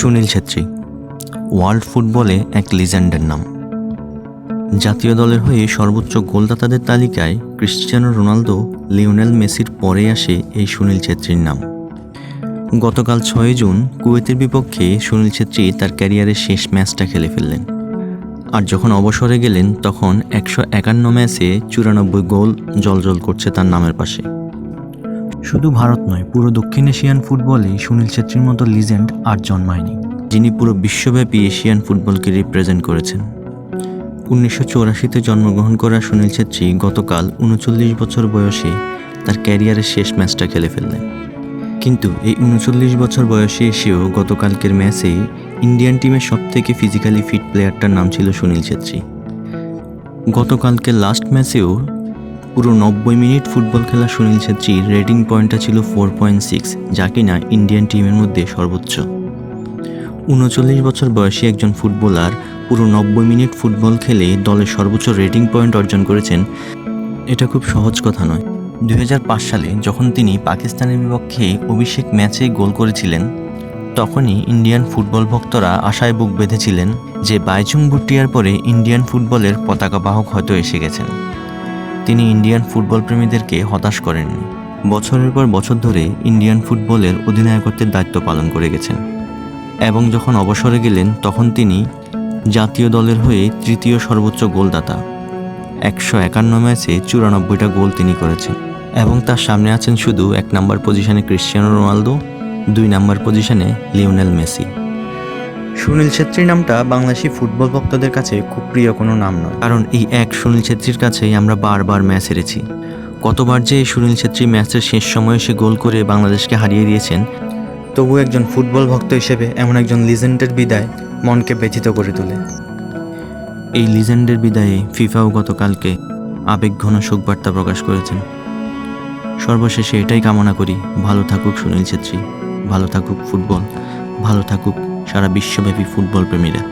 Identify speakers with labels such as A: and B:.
A: Sunil Chhetri world ফুটবলে এক লিজেন্ডের নাম। জাতীয় দলের হয়ে সর্বোচ্চ গোলদাতাদের তালিকায় ক্রিশ্চিয়ানো রোনালদো, লিওনেল মেসির পরে আসে এই সুনীল ছেত্রীর নাম। গতকাল 6 জুন কুয়েতের বিপক্ষে সুনীল ছেত্রী তার ক্যারিয়ারের শেষ ম্যাচটা খেলে ফেললেন। আর যখন অবসরে গেলেন তখন 151 ম্যাচে 94 গোল জ্বলজ্বল করছে তার নামের পাশে। শুধু ভারত নয়, পুরো দক্ষিণ এশিয়ান ফুটবলে সুনীল ছেত্রীর মতো লিজেন্ড আর জন্মায়নি, যিনি পুরো বিশ্বব্যাপী এশিয়ান ফুটবলকে রিপ্রেজেন্ট করেছেন। 1984-তে জন্মগ্রহণ করা সুনীল ছেত্রী গতকাল 39 বছর বয়সে তার ক্যারিয়ারের শেষ ম্যাচটা খেলে ফেললেন। কিন্তু এই 39 বছর বয়সে এসেও গতকালকের ম্যাচে ইন্ডিয়ান টিমের সবথেকে ফিজিক্যালি ফিট প্লেয়ারটার নাম ছিল সুনীল ছেত্রী। গতকালকের লাস্ট ম্যাচেও পুরো 90 মিনিট ফুটবল খেলা সুনীল ছেত্রীর রেটিং পয়েন্টটা ছিল 4.6, যা কিনা ইন্ডিয়ান টিমের মধ্যে সর্বোচ্চ। 39 বছর বয়সী একজন ফুটবলার পুরো 90 মিনিট ফুটবল খেলে দলের সর্বোচ্চ রেটিং পয়েন্ট অর্জন করেছেন, এটা খুব সহজ কথা নয়। 2005 সালে যখন তিনি পাকিস্তানের বিপক্ষে অভিষেক ম্যাচে গোল করেছিলেন, তখনই ইন্ডিয়ান ফুটবল ভক্তরা আশায় বুক বেঁধেছিলেন যে বাইচুং ভুটিয়ার পরে ইন্ডিয়ান ফুটবলের পতাকাবাহক হয়তো এসে গেছেন। তিনি ইন্ডিয়ান ফুটবল প্রেমীদেরকে হতাশ করেননি। বছরের পর বছর ধরে ইন্ডিয়ান ফুটবলের অধিনায়কত্বের দায়িত্ব পালন করে গেছেন এবং যখন অবসরে গেলেন তখন তিনি জাতীয় দলের হয়ে তৃতীয় সর্বোচ্চ গোলদাতা। 151 ম্যাচে 94টা গোল তিনি করেছেন এবং তার সামনে আছেন শুধু 1 নম্বর পজিশনে ক্রিশ্চিয়ানো রোনালদো, 2 নম্বর পজিশনে লিওনেল মেসি। সুনীল ছেত্রী নামটা বাংলাদেশি ফুটবল ভক্তদের কাছে খুব প্রিয় কোনো নাম নয়, কারণ এই এক সুনীল ছেত্রীর কাছেই আমরা বারবার ম্যাচ হেরেছি। কতবার যে এই সুনীল ছেত্রী ম্যাচের শেষ সময়ে এসে গোল করে বাংলাদেশকে হারিয়ে দিয়েছেন, তবু একজন ফুটবল ভক্ত হিসেবে এমন একজন লিজেন্ডের বিদায় মনকে ব্যথিত করে তোলে। এই লিজেন্ডের বিদায়ে ফিফাও গতকালকে আবেগঘন শোকবার্তা প্রকাশ করেছেন। সর্বশেষে এটাই কামনা করি, ভালো থাকুক সুনীল ছেত্রী, ভালো থাকুক ফুটবল, ভালো থাকুক সারা বিশ্বব্যাপী ফুটবল প্রেমীরা।